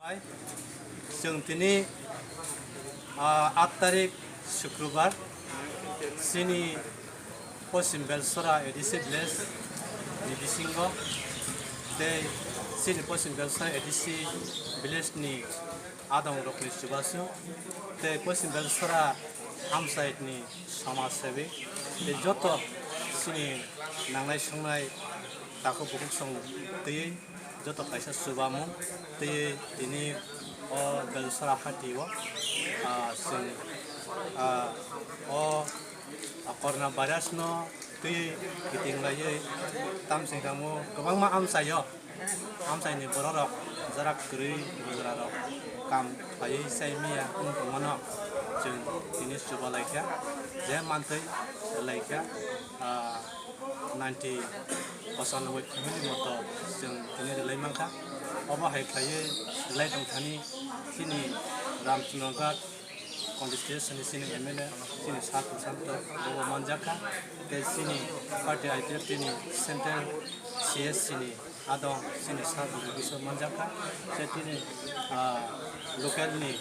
जों दिनै 8 तारिख शुक्रबार सिनि पश्चिम बेलसरा एडिसि भिलेज नि बिसिंगो दे सिनि पश्चिम बेलसरा एडिसि भिलेज नि आदम रखनि सुबासु दे पश्चिम बेलसरा हामसाइड नि समाज सेबी बे जत सिनि नांनाय संनाय ताको बुकुक सं दैयै जत कायसा सुबामु दैयै दिनै o बेलसरा हाटियाव जों करना भाइरास न दै गिदिंलायै तामसिं तामु गोबां मा आमसायो आमसायनि बर'रक जरा गोरै गुजरारक काम फायै साइमिया उनखौमोन जों दिनै सुबा लायखा जे मानथै लायखा 90% फेमिलि मत जों दिनै लायमांखा अबा हायखायै लायदोंथानि सिनि रामचन्द्रघाट कन्स्टिट्युशन सिनि एमएलए सिनि साथु सान्त बबा मानजाखा के सिनि पार्टी आइडिएफटिनि सेन्ट्रेल सीएस सिनि आदम सिनि साथु बिसोर मानजाखा से दिनै लकेलनि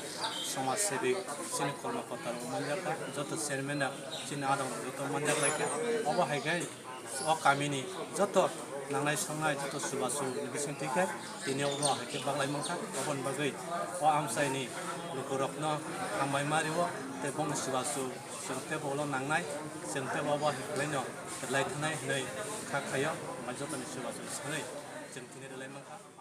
समाज सेबिक सिनि कर्मकर्ता मानजाखा जत चेयरमेना सिनि आदम जत मानजाख लायखा अबा हायखाय अ कामिनि जत नांनाय संनाय जत सुबासु बिसिं थिखाय दिनै अबा हायखे बांलाय मंखा अबन बागै अ आमसायनि लुकुरकनो हामबाय मारिवो ते बंग सुबासु जोंते बolo नांनाय जोंते अबा हायख्लायनो लायथनाय नै खाखायो मा जतनि सुबासु सानै जों दिनै लाय मंखा